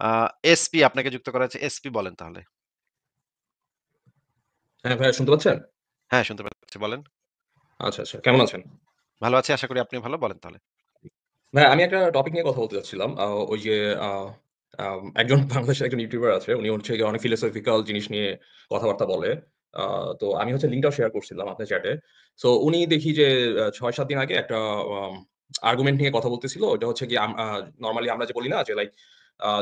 আ SP আপনাকে যুক্ত করা হয়েছে। এসপি বলেন তাহলে। হ্যাঁ, ভাইয়া শুনতে পাচ্ছেন? হ্যাঁ, শুনতে পাচ্ছি বলেন। আচ্ছা, আচ্ছা। কেমন আছেন? ভালো আছি আশা করি আপনিও ভালো। বলেন তাহলে। ভাইয়া আমি একটা টপিক নিয়ে কথা বলতে চাচ্ছিলাম। ওই যে আ একজন বাংলাদেশের একজন ইউটিউবার আছে। উনি হচ্ছে গিয়ে অনেক ফিলোসফিক্যাল জিনিস নিয়ে কথাবার্তা বলে। আ তো আমি হচ্ছে লিঙ্কটাও শেয়ার করছিলাম আপনার চ্যাটে। সো উনি দেখি যে ৬-৭ দিন আগে একটা আম আর্গুমেন্ট নিয়ে কথা বলতেছিল। ওইটা হচ্ছে গিয়ে নরমালি আমরা যে বলি না যে লাইক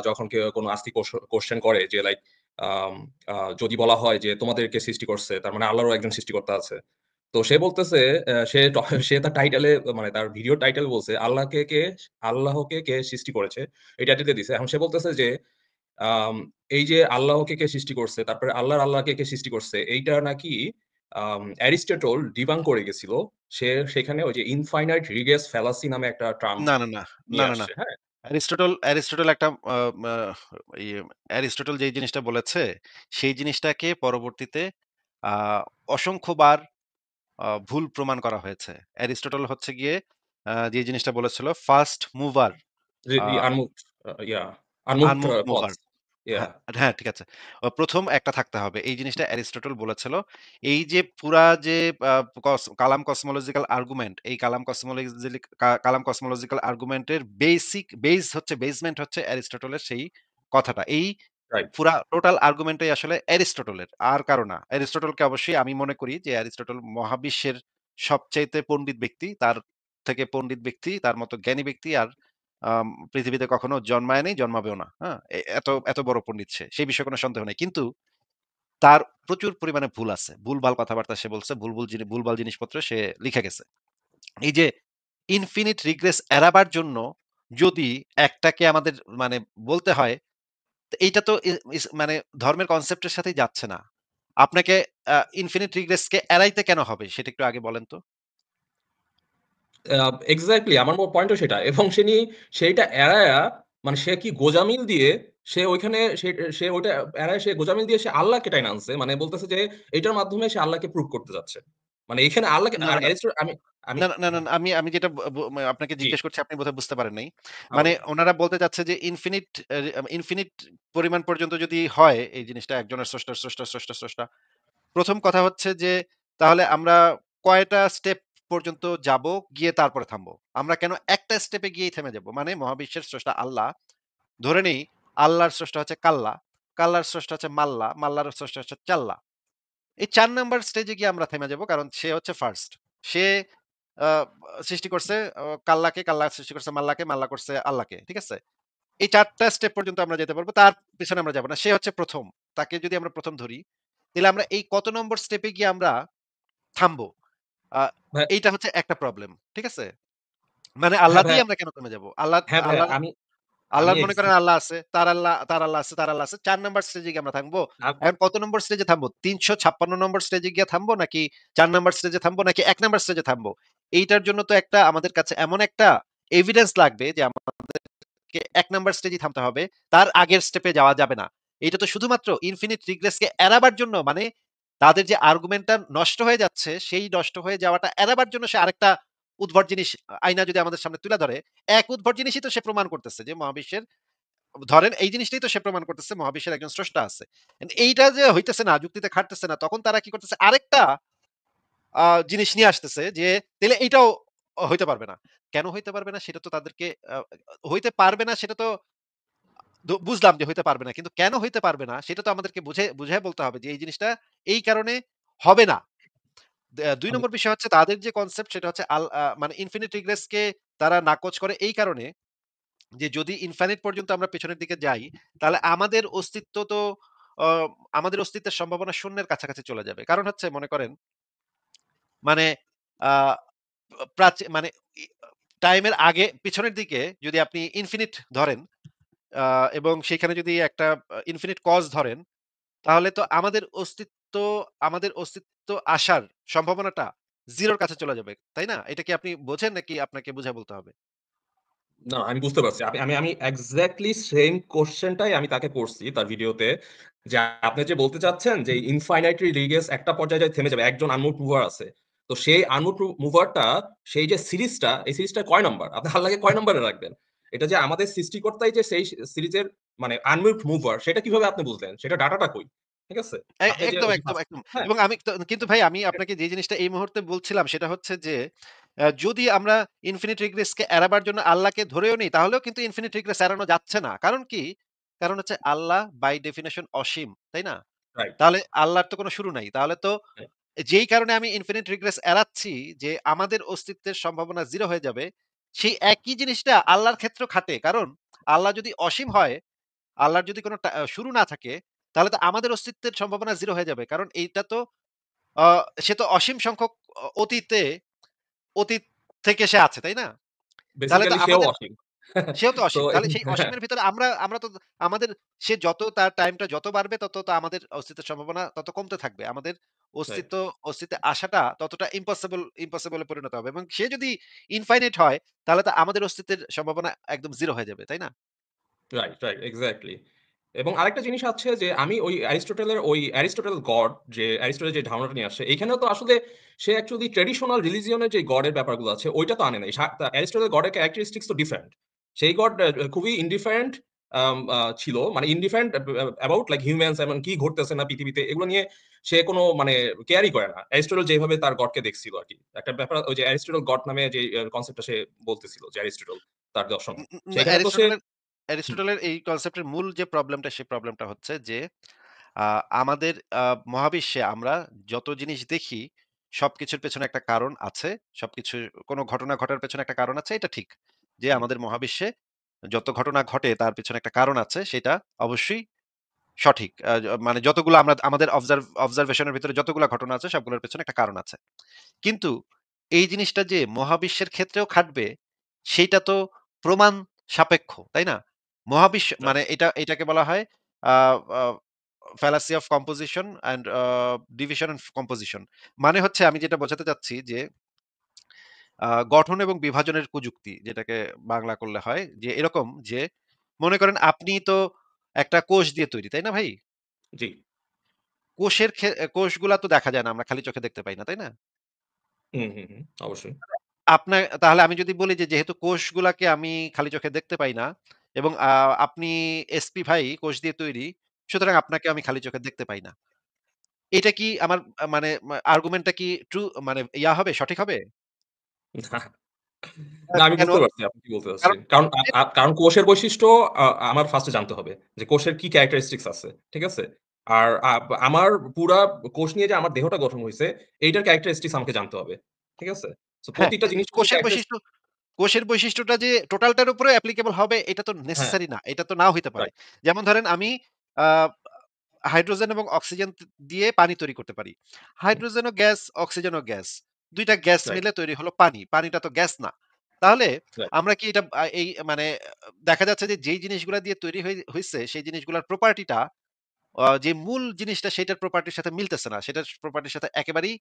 যখন কেউ কোনো আস্তিক কোয়েশ্চেন করে যে লাইক আম আ যদি বলা হয় যে তোমাদেরকে সৃষ্টি করছে, তার মানে আল্লাহরও একজন সৃষ্টিকর্তা আছে। তো সে বলতেছে সে তার টাইটেলে মানে তার ভিডিও টাইটেল বলছে আল্লাহকে কে সৃষ্টি করেছে? এই টাইটেলটা দিছে। এখন সে বলতেছে যে আম এই যে আল্লাহকে কে সৃষ্টি করছে, তারপরে আল্লাহকে কে সৃষ্টি করছে, এইটা নাকি অ্যারিস্টটল ডিবাঙ্ক করে গেছিল। সেখানে ওই যে ইনফাইনাইট রিগেস ফ্যালাসি নামে একটা টার্ম না, না, না, না, নিয়ে না, না। আসছে। হ্যাঁ? অ্যারিস্টটল একটা মা ইয়ে অ্যারিস্টটল যেই জিনিসটা বলেছে, সেই জিনিসটাকে পরবর্তীতে আ অসংখ্যবার ভুল প্রমাণ করা হয়েছে। অ্যারিস্টটল হচ্ছে গিয়ে যে জিনিসটা বলেছিল ফার্স্ট মুভার যে আ আনমুভড ইয়া আনমুভড আনমুভড মুভার কজ। ইয়া হ্যাঁ, হ্যাঁ, ঠিক আছে। ১ম একটা থাকতে হবে। এই জিনিসটা অ্যারিস্টটল বলেছিল। এই যে পুরা যে আ কালাম কসমোলজিক্যাল আর্গুমেন্ট, এই কালাম কসমোলজিক্যাল আর্গুমেন্টের বেসমেন্ট হচ্ছে অ্যারিস্টটলের সেই কথাটা। এই রাইট। পুরা টোটাল আর্গুমেন্টটাই আসলে অ্যারিস্টটলের। আর কারো না। অ্যারিস্টটলকে অবশ্যই আমি মনে করি যে অ্যারিস্টটল মহাবিশ্বের সবচাইতে পণ্ডিত ব্যক্তি। তার থেকে পণ্ডিত ব্যক্তি, তার মতো জ্ঞানী ব্যক্তি আর পৃথিবীতে কখনো জন্মায় নাই, জন্মাবেও না। হ্যাঁ? এত বড় পণ্ডিত সে। সেই বিষয়ে কোনো সন্দেহ নাই। কিন্তু তার প্রচুর পরিমাণে ভুল আছে। ভুলভাল কথাবার্তা সে বলছে, ভুলভাল জিনিসপত্র সে লিখে গেছে। এই যে ইনফিনিট রিগ্রেস এড়াবার জন্য যদি একটাকে আমাদের মানে বলতে হয়, তো এইটা তো মানে ধর্মের কনসেপ্টের সাথেই যাচ্ছে না। আপনাকে ইনফিনিট রিগ্রেস কে এড়াইতে কেন হবে? সেটা একটু আগে বলেন তো? এক্সাক্টলি আমার পয়েন্টও সেটা। এবং সেইটা এড়ায়া মানে সে কি গোঁজামিল দিয়ে সে ওইখানে সে সে ওইটা এড়ায় সে গোঁজামিল দিয়ে সে আল্লাহকে টাইনা আনছে। মানে বলতেছে যে এটার মাধ্যমে সে আল্লাহকে প্রুভ করতে যাচ্ছে। মানে এখানে আল্লাহকে না, আর না। আমি আমি না, না, না, না, না, আমি আমি যেটা ব ব আপনাকে জি, জিজ্ঞেস করছি আপনি বোধহয় বুঝতে পারেন নাই। মানে বলেন। উনারা বলতে চাচ্ছে যে ইনফিনিট পরিমাণ পর্যন্ত যদি হয় এই জিনিসটা একজনের স্রষ্টা। ১ম কথা হচ্ছে যে তাহলে আমরা কয়টা স্টেপ পর্যন্ত যাবো, গিয়ে তারপরে থামবো? আমরা কেন একটা স্টেপে গিয়েই থেমে যাবো? মানে মহাবিশ্বের স্রষ্টা আল্লাহ। ধরে নেই আল্লাহর স্রষ্টা হচ্ছে কাল্লা, কাল্লার স্রষ্টা হচ্ছে মাল্লা, মাল্লার স্রষ্টা হচ্ছে চাল্লা। এই ৪ নাম্বার স্টেজে গিয়ে আমরা থেমে যাবো। কারণ সে হচ্ছে ফার্স্ট। সে আ সৃষ্টি করছে কাল্লাকে, কাল্লা সৃষ্টি করছে মাল্লাকে, মাল্লা করছে আল্লাহকে। ঠিক আছে? এই ৪ টা স্টেপ পর্যন্ত আমরা যেতে পারবো। তার পেছনে আমরা যাব না। সে হচ্ছে ১ম। তাকে যদি আমরা ১ম ধরি, তাইলে আমরা এই কত নম্বর স্টেপে গিয়ে আমরা থামবো? আ ভাই এইটা হচ্ছে একটা প্রবলেম। ঠিক আছে? মানে হ্যাঁ, আল্লাহতেই ভাইয়া আমরা কেন থেমে যাবো? হ্যাঁ, ভাইয়া আল্লাহ আমি আমি আল্লাহর মনে করেন আল্লাহ আছে, তার আল্লাহ আছে, তার আল্লাহ আছে। ৪ নাম্বার স্টেজে গিয়ে আমরা থামবো। আ এখন কত নম্বর স্টেজে থামবো? ৩৫৬ নম্বর স্টেজে গিয়ে থামবো নাকি ৪ নাম্বার স্টেজে থামবো নাকি ১ নাম্বার স্টেজে থামবো? এইটার জন্য তো একটা আমাদের কাছে এমন একটা এভিডেন্স লাগবে যে আমাদেরকে ১ নাম্বার স্টেজেই থামতে হবে। তার আগের স্টেপে যাওয়া যাবে না। এটা তো শুধুমাত্র ইনফিনিট রিগ্রেস কে এড়াবার জন্য মানে তাদের যে আর্গুমেন্টটা নষ্ট হয়ে যাচ্ছে, সেই নষ্ট হয়ে যাওয়াটা এড়াবার জন্য সে আরেকটা উদ্ভট জিনিস আইনা যদি আমাদের সামনে তুলে ধরে, এক উদ্ভট জিনিসই তো সে প্রমাণ করতেছে যে মহাবিশ্বের ধরেন এই জিনিসটাই তো সে প্রমাণ করতেছে মহাবিশ্বের একজন স্রষ্টা আছে। এইটা যে হইতেছে না, যুক্তিতে খাটতেছে না, তখন তারা কি করতেছে আরেকটা জিনিস নিয়ে আসতেছে যে তাইলে এইটাও হইতে পারবে না। কেন হইতে পারবে না সেটা তো তাদেরকে আ হইতে পারবে না সেটা তো বুঝলাম যে হইতে পারবে না। কিন্তু কেন হইতে পারবে না সেটা তো আমাদেরকে বুঝায়ে বলতে হবে যে এই জিনিসটা এই কারণে হবে না। ২ আমি নম্বর বিষয় হচ্ছে তাদের যে কনসেপ্ট সেটা হচ্ছে আল আ মানে ইনফিনিট রিগ্রেস কে তারা নাকচ করে এই কারণে যে যদি ইনফাইনাইট পর্যন্ত আমরা পেছনের দিকে যাই, তাহলে অ আমাদের অস্তিত্বের সম্ভাবনা শূন্যের কাছাকাছি চলে যাবে। কারণ হচ্ছে মনে করেন মানে আ মানে ই টাইমের আগে পিছনের দিকে যদি আপনি ইনফিনিট ধরেন আ এবং সেখানে যদি একটা ইনফিনিট কজ ধরেন, তাহলে তো আমাদের অস্তিত্ব আসার সম্ভাবনাটা 0 র কাছে চলে যাবে। তাই না? এটা কি আপনি বোঝেন নাকি আপনাকে বুঝায় বলতে হবে? না, আমি বুঝতে পারছি। আমি এক্সাক্টলি সেইম কোয়েশ্চেনটাই আমি তাকে করছি তার ভিডিওতে। যে আপনি যে বলতে চাচ্ছেন যে ইনফাইনাইটলি রিগেস একটা পর্যায়ে যায় থেমে যাবে। একজন আনমুভ মুভার আছে। তো সেই আনমুভ মুভারটা সেই যে সিরিজটা, এই সিরিজটা কয় নাম্বার? আপনি আল্লাহকে কয় নাম্বারে রাখবেন? এটা যে আমাদের সৃষ্টিকর্তাই যে সেই সিরিজের মানে আনমিউট মুভার সেটা কিভাবে আপনি বুঝলেন? সেটা ডাটাটা কই? ঠিক আছে? আপনি যে একদম, ওই যে একদম, ফার্স্ট একদম। হ্যাঁ, এবং আমি তো কিন্তু ভাই আমি আপনাকে যে জিনিসটা এই মুহূর্তে বলছিলাম সেটা হচ্ছে যে, যদি আমরা ইনফিনিট রিগ্রেস কে এড়াবার জন্য আল্লাহকে ধরেও নিই তাহলেও কিন্তু ইনফিনিট রিগ্রেস এড়ানো যাচ্ছে না। কারণ কি? কারণ হচ্ছে আল্লাহ বাই ডেফিনিশন অসীম, তাই না? রাইট, তাহলে আল্লাহর তো কোনো শুরু নাই। তাহলে তো রাইট, যেই কারণে আমি ইনফিনিট রিগ্রেস এড়াচ্ছি যে আমাদের অস্তিত্বের সম্ভাবনা 0 হয়ে যাবে, সেই একই জিনিসটা আল্লাহর ক্ষেত্রেও খাটে। কারণ আল্লাহ যদি অসীম হয়, আল্লাহর যদি কোনো শুরু না থাকে, তাহলে তো আমাদের অস্তিত্বের সম্ভাবনা 0 হয়ে যাবে। কারণ এইটা তো আ সে তো অসীম সংখ্যক অতীত থেকে সে আছে, তাই না? তাহলে তো বেসিক্যালি সেও আমাদের অসীম। সেও তো তো অসীম। তাহলে সেই অসীমের ভিতরে আমরা তো আমাদের সে যত তার টাইমটা যত বাড়বে তত তো আমাদের অস্তিত্বের সম্ভাবনা তত কমতে থাকবে। আমাদের রাইট, অস্তিত্বে আসাটা ততটা ইম্পসিবল এ পরিণত হবে এবং সে যদি ইনফাইনাইট হয় তাহলে তো আমাদের অস্তিত্বের সম্ভাবনা একদম 0 হয়ে যাবে, তাই না? Right, right, exactly. এবং আরেকটা জিনিস আছে যে আমি ওই অ্যারিস্টটল গড যে অ্যারিস্টটল যে ধারণাটা নিয়ে আসে, এইখানেও তো আসলে সে অ্যাকচুয়ালি ট্র্যাডিশনাল রিলিজিয়ন এর যে গডের ব্যাপারগুলো আছে ওইটা তো আনে নাই। অ্যারিস্টটল গডের ক্যারেক্টারিস্টিক্স তো ডিফারেন্ট। সেই গড খুবই ইনডিফারেন্ট ছিল। মানে ইনডিফারেন্ট অ্যাবাউট লাইক হিউম্যানস এবং কি ঘটতেছে না পৃথিবীতে এগুলো নিয়ে সে কোনো মানে কেয়ারই করে না। অ্যারিস্টটল যেভাবে তার গডকে দেখছিল আরকি। একটা ব্যাপার ওই যে অ্যারিস্টটল গড নামে যে কনসেপ্টটা সে বলতেছিল যে অ্যারিস্টটল তার দর্শনে। না সেখানে তো সে হুম, অ্যারিস্টটলের এই কনসেপ্টের মূল যে প্রবলেমটা সেই প্রবলেমটা হচ্ছে যে আ আমাদের মহাবিশ্বে আমরা যত জিনিস দেখি সবকিছুর পেছনে একটা কারণ আছে। সবকিছু কোন ঘটনা ঘটার পেছনে একটা কারণ আছে এটা ঠিক। যে হুম, আমাদের মহাবিশ্বে যত ঘটনা ঘটে তার পেছনে একটা কারণ আছে সেটা অবশ্যই সঠিক। মানে যতগুলো আমরা আমাদের অবজারভেশন এর ভিতরে যতগুলা ঘটনা আছে সবগুলোর পেছনে একটা কারণ আছে। কিন্তু এই জিনিসটা যে মহাবিশ্বের ক্ষেত্রেও খাটবে সেইটা তো প্রমাণ সাপেক্ষ, তাই না? মহাবিশ্ব রাইট। মানে এটাকে বলা হয় আ আ fallacy of composition and division and composition। মানে হচ্ছে আমি যেটা বোঝাতে চাচ্ছি যে গঠন এবং বিভাজনের কুযুক্তি যেটাকে বাংলা করলে হয় যে এরকম যে মনে করেন আপনি তো একটা কোষ দিয়ে তৈরি, তাই না ভাই? জি। কোষগুলা তো দেখা যায় না। আমরা খালি চোখে দেখতে পাই না, তাই না? হুম, হুম, হুম। অবশ্যই। তাহলে আমি যদি বলি যে যেহেতু কোষগুলাকে আমি খালি চোখে দেখতে পাই না এবং আপনি এসপি ভাই কোষ দিয়ে তৈরি, সুতরাং আপনাকে আমি খালি চোখে দেখতে পাই না। এটা কি আমার মানে আর্গুমেন্টটা কি ট্রু মানে হবে সঠিক হবে? না, না আমি কেন? বুঝতে পারছি আপনি কি বলতে কারণ চাচ্ছেন। কারণ কারণ কোষের বৈশিষ্ট্য আমার ফার্স্ট এ জানতে হবে। যে কোষের কি ক্যারাক্টারিস্টিক্স আছে। ঠিক আছে? আর আমার পুরা কোষ নিয়ে যে আমার দেহটা গঠন হইছে, এইটার ক্যারাক্টারিস্টিক্স আমাকে জানতে হবে। ঠিক আছে? সো হ্যাঁ, প্রতিটা জিনিসের যদি কোষের বৈশিষ্ট্য কোষের বৈশিষ্ট্যটা যে টোটালটার উপরে অ্যাপ্লিকেবল হবে এটা তো হ্যাঁ, নেসেসারি না। এটা তো নাও হইতে পারে। রাইট, যেমন ধরেন আমি আ হাইড্রোজেন এবং অক্সিজেন দিয়ে পানি তৈরি করতে পারি। হুম, হাইড্রোজেনও গ্যাস, অক্সিজেনও গ্যাস। ২ টা গ্যাস রাইট, মিলে তৈরি হলো পানি। পানিটা তো গ্যাস না। তাহলে রাইট, আমরা কি এটা এই মানে দেখা যাচ্ছে যে যেই জিনিসগুলা দিয়ে তৈরি হইছে সেই জিনিসগুলার প্রপার্টিটা যে মূল জিনিসটা সেটার প্রপার্টির সাথে মিলতেছে না। সেটার প্রপার্টির সাথে একেবারেই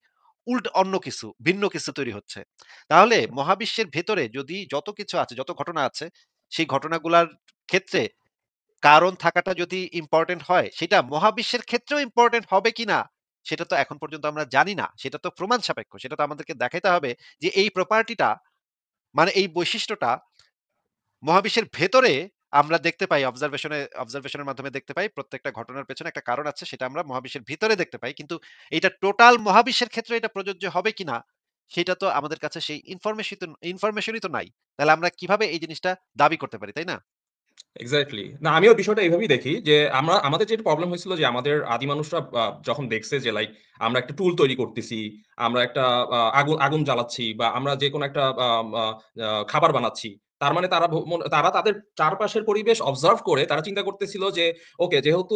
অন্য কিছু, ভিন্ন কিছু তৈরি হচ্ছে। তাহলে মহাবিশ্বের ভেতরে যদি যত কিছু আছে, যত ঘটনা আছে, সেই ঘটনাগুলার ক্ষেত্রে কারণ থাকাটা যদি ইম্পোর্টেন্ট হয়, সেটা মহাবিশ্বের ক্ষেত্রেও ইম্পোর্টেন্ট হবে কিনা, সেটা তো এখন পর্যন্ত আমরা জানি না। সেটা তো প্রমাণ সাপেক্ষ। সেটা তো আমাদেরকে দেখাইতে হবে যে এই প্রপার্টিটা মানে এই বৈশিষ্ট্যটা মহাবিশ্বের ভেতরে আমরা দেখতে পাই অবজারভেশনের মাধ্যমে দেখতে পাই। প্রত্যেকটা ঘটনার পেছনে একটা কারণ আছে সেটা আমরা মহাবিশ্বের ভিতরে দেখতে পাই। কিন্তু এটা টোটাল মহাবিশ্বের ক্ষেত্রে এটা প্রযোজ্য হবে কিনা সেটা তো আমাদের কাছে সেই ইনফরমেশনই তো নাই। তাহলে আমরা কিভাবে এই জিনিসটা দাবি করতে পারি, তাই না? এক্সাক্টলি। না আমিও বিষয়টা এভাবেই দেখি যে আমাদের যেটা প্রবলেম হয়েছিল যে আমাদের আদি মানুষরা যখন দেখছে যে লাইক আমরা একটা টুল তৈরি করতেছি, আমরা একটা আগুন আগুন জ্বালাচ্ছি বা আমরা যেকোনো একটা আ আ খাবার বানাচ্ছি। তার মানে তারা তাদের চারপাশের পরিবেশ অবজার্ভ করে তারা চিন্তা করতেছিল যে ওকে যেহেতু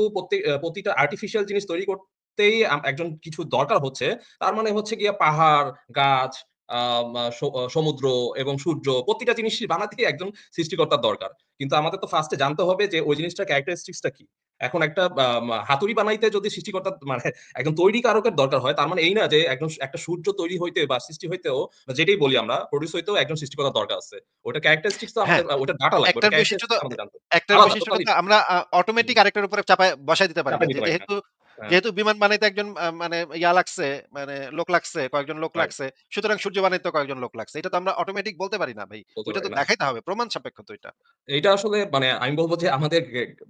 প্রতিটা আর্টিফিশিয়াল জিনিস তৈরি করতেই একজন কিছু দরকার হচ্ছে, তার মানে হচ্ছে গিয়ে পাহাড়, গাছ, আম আ স সমুদ্র এবং সূর্য প্রতিটা জিনিস বানাতেই একজন সৃষ্টিকর্তার দরকার। কিন্তু আমাদের তো ফার্স্ট এ জানতে হবে যে ওই জিনিসটার ক্যারেক্টারিস্টিক্স টা কি? এখন একটা হাতুড়ি বানাইতে যদি সৃষ্টিকর্তা মানে একজন তৈরি কারকের দরকার হয়, তার মানে এই না যে একটা সূর্য তৈরি হইতে বা সৃষ্টি হইতেও বা যেটাই বলি আমরা প্রোডিউস হইতেও একজন সৃষ্টিকর্তার দরকার আছে। ওটার ক্যারেক্টারিস্টিক্স তো হ্যাঁ, আমাদের ওটার ডাটা লাগবে। একটার ওটার বৈশিষ্ট্য তো ক্যারেক্টারিস্টিক্স আমাদের জানতে হবে। একটার আলাদা বৈশিষ্ট্যটা টোটালি তো আমরা হুম, অটোমেটিক আরেকটার উপরে চাপায় বসায় দিতে পারি চাপাই না। যে দিতে পারি না। যেহেতু হ্যাঁ, যেহেতু বিমান বানাইতে একজন মানে ইয়া লাগছে, মানে লোক লাগছে, কয়েকজন লোক রাইট। লাগছে। সুতরাং সূর্য বানাইতেও কয়েকজন লোক লাগছে। এটা তো আমরা অটোমেটিক বলতে পারি না ভাই। বলতে ওইটা পারি তো না। দেখাইতে হবে। প্রমাণ সাপেক্ষ তো এটা। এইটা আসলে মানে আমি বলব যে আমাদের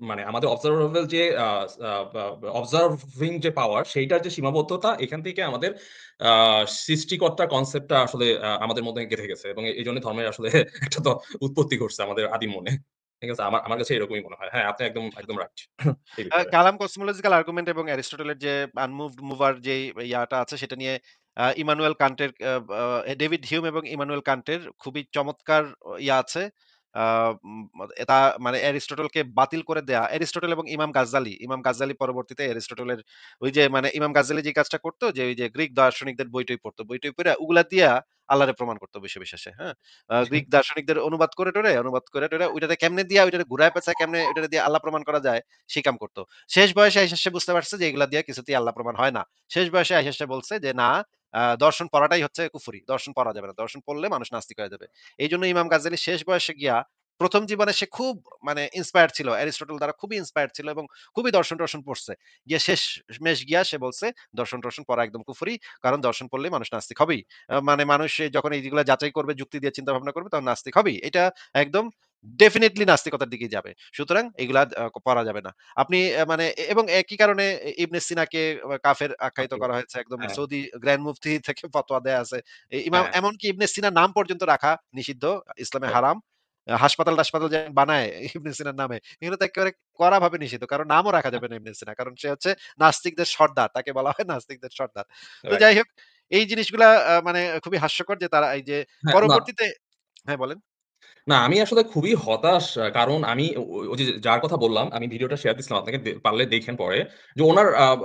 মানে আমাদের অবজারভেবল যে আ আ বা অবজার্ভিং যে পাওয়ার সেইটার যে সীমাবদ্ধতা এখান থেকে আমাদের আ সৃষ্টিকর্তার কনসেপ্টটা আসলে আমাদের মধ্যে গেঁথে গেছে এবং এইজন্য ধর্মের আসলে একটা তো উৎপত্তি ঘটছে আমাদের আদিম মনে। ঠিক আছে? আমার আমার কাছে এরকমই মনে হয়। হ্যাঁ, আপনি একদম, একদম রাইট এই ব্যাপারে। কালাম কসমোলজিক্যাল আর্গুমেন্ট এবং অ্যারিস্টটলের যে আনমুভড মুভার যেই ইয়াটা আছে সেটা নিয়ে ইমানুয়েল কান্টের ডেভিড হিউম এবং ইমানুয়েল কান্টের খুবই চমৎকার ইয়া আছে। আ উম তা মানে অ্যারিস্টটলকে বাতিল করে দেয়া। অ্যারিস্টটল এবং ইমাম গাজ্জালি পরবর্তীতে অ্যারিস্টটলের ওই যে মানে ইমাম গাজ্জালি যে কাজটা করতো যে ওই যে গ্রিক দার্শনিকদের বই-টই পড়তো। বই-টই পইড়া উগুলা দিয়া আল্লাহরে প্রমাণ করতো বসে শেষে, হ্যাঁ? গ্রিক দার্শনিকদের অনুবাদ করে টরে ওইটারে কেমনে দিয়া ওইটারে ঘুরায় পেঁচায় কেমনে ওইটারে দিয়ে আল্লাহ প্রমাণ করা যায় সেই কাম করত। শেষ বয়সে আইসা সে বুঝতে পারছে যে এগুলা দিয়ে কিছুতেই আল্লাহ প্রমাণ হয় না। শেষ বয়সে আইসা সে বলছে যে না, দর্শন পড়াটাই হচ্ছে কুফরি। দর্শন পড়া যাবে না। দর্শন পড়লে মানুষ নাস্তিক হয়ে যাবে। এইজন্য ইমাম গাজ্জালি শেষ বয়সে গিয়া ১ম জীবনে সে খুব মানে ইন্সপায়ার্ড ছিল। অ্যারিস্টটল দ্বারা খুবই ইন্সপায়ার্ড ছিল এবং খুবই দর্শন-টর্শন পড়ছে। গিয়ে শেষমেষ গিয়া সে বলছে দর্শন-টর্শন পড়া একদম কুফরি। কারণ দর্শন পড়লেই মানুষ নাস্তিক হবেই। মানে মানুষ যখন এইগুলা যাচাই করবে, যুক্তি দিয়ে চিন্তা ভাবনা করবে তখন নাস্তিক হবেই। এটা একদম ডেফিনিটলি নাস্তিকতার দিকেই যাবে। সুতরাং এগুলা পড়া যাবে না। আপনি মানে এবং একই কারণে ইবনে সিনাকে কাফের আখ্যায়িত করা হয়েছে। একদম হ্যাঁ, সৌদি গ্র্যান্ড মুফতি থেকে ফতোয়া দেয়া আছে। ইমাম হ্যাঁ, এমনকি ইবনে সিনার নাম পর্যন্ত রাখা নিষিদ্ধ, ইসলামে রাইট। হারাম। হাসপাতাল-টাসপাতাল যে বানায় ইবনে সিনার নামে, এগুলো তো একেবারে কড়াভাবে নিষিদ্ধ। কারণ নামও রাখা যাবে না ইবনে সিনা। কারণ সে হচ্ছে নাস্তিকদের সর্দার। তাকে বলা হয় নাস্তিকদের সর্দার। তো রাইট। যাই হোক, এই জিনিসগুলা মানে খুবই হাস্যকর যে তারা এই যে হ্যাঁ, না পরবর্তীতে হ্যাঁ, বলেন। না, আমি আসলে খুবই হতাশ। কারণ আমি ওই যে যার কথা বললাম, আমি ভিডিওটা শেয়ার দিছিলাম আপনাকে পারলে দেখেন পরে। যে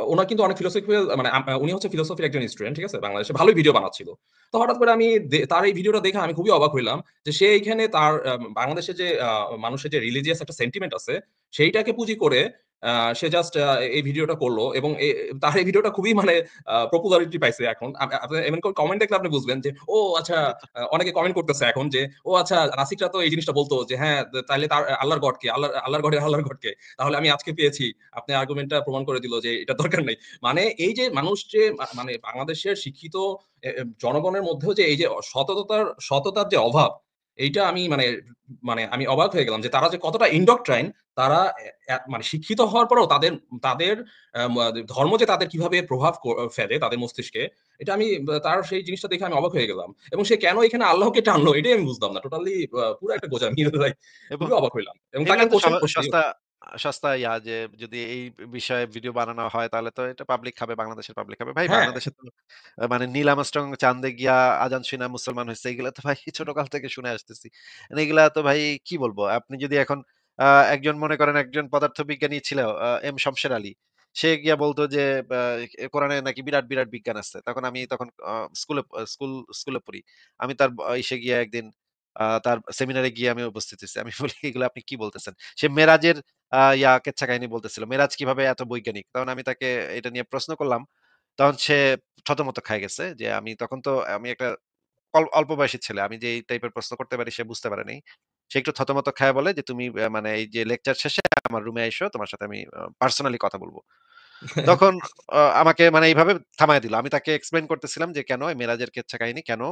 উনার কিন্তু অনেক ফিলোসফিক্যাল মানে উনি হচ্ছে ফিলোসফির একজন স্টুডেন্ট, ঠিক আছে? বাংলাদেশে ভালোই ভিডিও বানাচ্ছিল। তো হঠাৎ করে আমি তার এই ভিডিওটা দেখে আমি খুবই অবাক হইলাম যে সে এইখানে তার বাংলাদেশে যে মানুষের যে রিলিজিয়াস একটা সেন্টিমেন্ট আছে, সেইটাকে পুঁজি করে আ সে জাস্ট এই ভিডিওটা করল এবং তার এই ভিডিওটা খুবই মানে পপুলারিটি পাইছে এখন। আপনি এমন কমেন্ট দেখলে আপনি বুঝবেন যে, ও আচ্ছা অনেকে কমেন্ট করতেছে এখন যে, ও আচ্ছা নাসিকরা তো এই জিনিসটা বলতো যে হ্যাঁ, তাইলে তার আল্লাহর গড কে? আল্লাহর গডের আল্লাহর গড কে? তাহলে আমি আজকে পেয়েছি। আপনি আর্গুমেন্টটা প্রমাণ করে দিল যে এটা দরকার নাই। মানে এই যে মানুষ যে মানে বাংলাদেশের শিক্ষিত জনগণের মধ্যেও যে এই যে সততার যে অভাব, এইটা আমি মানে মানে আমি অবাক হয়ে গেলাম যে তারা যে কতটা ইন্ডক্ট্রাইন তারা মানে শিক্ষিত হওয়ার পরেও তাদের তাদের আ মা ধর্ম যে তাদের কিভাবে প্রভাব ফেলে তাদের মস্তিষ্কে, এটা আমি তার সেই জিনিসটা দেখে আমি অবাক হয়ে গেলাম। এবং সে কেন এখানে আল্লাহকে টানলো এটাই আমি বুঝলাম না। টোটালি পুরা একটা গোঁজামিল ভাই। এবং খুবই অবাক হইলাম। এবং তাকে এগুলা আমি তো কোয়েশ্চেন করছি সস্তা সস্তা ইয়া যে যদি এই বিষয়ে ভিডিও বানানো হয় তাহলে তো এটা পাবলিক খাবে, বাংলাদেশের পাবলিক খাবে। ভাই হ্যাঁ, বাংলাদেশে তো মানে নীল আর্মস্ট্রং চাঁদে গিয়া আজান শুইনা মুসলমান হইছে, এগুলা তো ভাই ছোটকাল থেকে শুনে আসতেছি। মানে এগুলা তো ভাই কি বলবো? আপনি যদি এখন আ একজন মনে করেন একজন পদার্থবিজ্ঞানী ছিল এম শমশের আলী। সে গিয়া বলত যে আ কোরআনে নাকি বিরাট বিজ্ঞান আছে। তখন স্কুলে পড়ি। আমি তার ইসে গিয়ে একদিন তার সেমিনারে গিয়ে আমি উপস্থিত হইছি। আমি বলি, "এগুলো আপনি কি বলতেছেন?" সে মেরাজের কেচ্ছা কাহিনী বলতেছিল। মেরাজ কিভাবে এত বৈজ্ঞানিক? তখন আমি তাকে এটা নিয়ে প্রশ্ন করলাম। তখন সে থতমত খায় গেছে যে তখন তো আমি একটা অল্প বয়সী ছেলে। আমি যে এই টাইপের প্রশ্ন করতে পারি সে বুঝতে পারে নাই। সে একটু থতমত খায়া বলে যে, "তুমি মানে এই যে লেকচার শেষে আমার রুমে আইসো। তোমার সাথে আমি পার্সোনালি কথা বলব।" তখন আমাকে মানে এইভাবে থামায় দিল। আমি তাকে এক্সপ্লেইন করতেছিলাম যে কেন এই মেরাজের কেচ্ছা কাহিনী কেন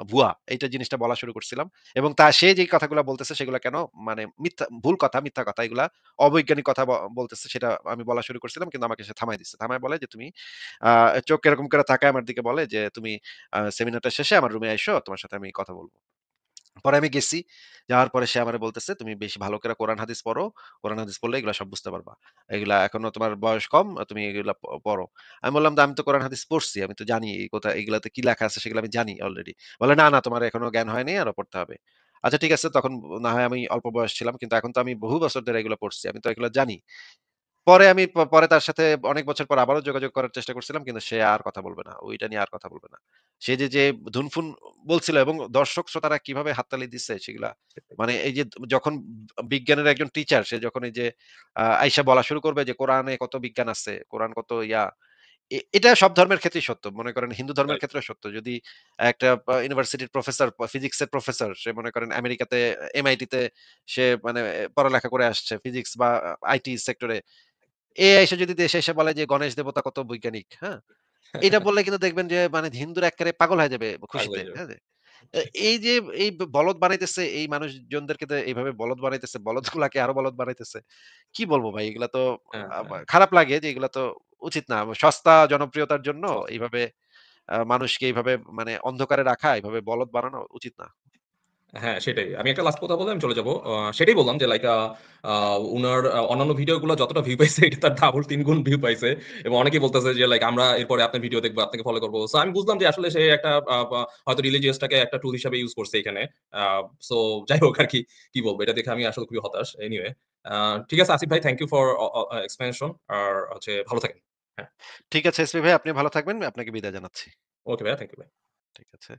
ভুয়া। এইটা জিনিসটা বলা শুরু করছিলাম। এবং সে যেই কথাগুলা বলতেছে সেগুলা কেন মানে ভুল কথা, মিথ্যা কথা, এগুলা অবৈজ্ঞানিক কথা বলতেছে সেটা আমি বলা শুরু করছিলাম। কিন্তু আমাকে সে থামায় দিচ্ছে। থামায় বলে যে, "তুমি" আ চোখ এরকম করে তাকায় আমার দিকে বলে যে, "তুমি সেমিনারটা শেষে আমার রুমে আইসো। তোমার সাথে আমি কথা বলব।" পরে আমি গেছি। যাওয়ার পরে সে আমারে বলতেছে, "তুমি বেশি ভালো করে কোরআন হাদিস পড়ো। কোরআন হাদিস পড়লে এগুলা সব বুঝতে পারবা। এগুলা এখনো তোমার বয়স কম। তুমি এগুলা পড়ো।" আমি বললাম, "আমি তো কোরআন হাদিস পড়ছি। আমি তো জানি এই কথা এগুলাতে কি লেখা আছে সেগুলো আমি জানি অলরেডি।" বলে, "না, তোমার এখনো জ্ঞান হয়নি, আরো পড়তে হবে।" আচ্ছা ঠিক আছে, তখন না হয় আমি অল্প বয়স ছিলাম। কিন্তু এখন তো আমি বহু বছর ধরে এগুলো পড়ছি। আমি তো এগুলো জানি। পরে আমি পরে তার সাথে অনেক বছর পর আবারও যোগাযোগ করার চেষ্টা করছিলাম। কিন্তু সে আর কথা বলবে না। ওইটা নিয়ে আর কথা বলবে না। সে যে ধুনফুন বলছিল এবং দর্শক শ্রোতারা কিভাবে হাততালি দিচ্ছে সেগুলা মানে এই যে যখন বিজ্ঞানের একজন টিচার সে যখন এই যে আইসা বলা শুরু করবে যে কোরআনে কত বিজ্ঞান আছে, কোরআন কত ইয়া এটা সব ধর্মের ক্ষেত্রেই সত্য। মনে করেন হিন্দু ধর্মের রাইট। ক্ষেত্রেও সত্য। যদি একটা ইউনিভার্সিটির প্রফেসর, ফিজিক্সের প্রফেসর সে মনে করেন আমেরিকাতে MIT তে সে মানে পড়ালেখা করে আসছে ফিজিক্স বা আইটি সেক্টরে। এআই এসে যদি দেশে এসে বলে যে গণেশ দেবতা কত বৈজ্ঞানিক, হ্যাঁ? এটা বললে কিন্তু দেখবেন যে মানে হিন্দুরা এক্কারে পাগল হয়ে যাবে পাগল খুশিতে। হয়ে যাবে। হ্যাঁ? এই যে এই বলদ বানাইতেছে এই মানুষজনদেরকে তো এইভাবে বলদ বানাইতেছে, বলদগুলাকে আরো বলদ বানাইতেছে। কি বলবো ভাই? এগুলা তো হ্যাঁ, হ্যাঁ। খারাপ লাগে যে এগুলা তো উচিত না। সস্তা জনপ্রিয়তার জন্য সস্তা। এইভাবে মানুষকে এইভাবে মানে অন্ধকারে রাখা, এভাবে বলদ বানানো উচিত না। হ্যাঁ, সেটাই। আমি একটা লাস্ট কথা বলে আমি চলে যাবো। সেটাই বললাম যে লাইক আ উনার অন্যান্য ভিডিওগুলো যতটা ভিউ পাইছে এটা তার ডাবল ৩ গুণ ভিউ পাইছে। এবং অনেকেই বলতেছে যে লাইক আমরা এরপরে আপনার ভিডিও দেখবো, আপনাকে ফলো করব। সো আমি বুঝলাম যে আসলে সে একটা বা হয়তো রিলিজিয়াস টাকে একটা টুল হিসাবে ইউস করছে এখানে। আ সো যাই হোক আরকি, কি বলবো? এটা দেখে আমি আসলে খুবই হতাশ। এনিওয়ে আ ঠিক আছে আসিফ ভাই, থ্যাংক ইউ ফর এক্সপ্লেনেশন। আর হচ্ছে ভালো থাকেন। হ্যাঁ, ঠিক আছে এসপি ভাই আপনি ভালো থাকবেন। আপনাকে বিদায় জানাচ্ছি। ওকে ভাইয়া, থ্যাংক ইউ ভাই। ঠিক আছে।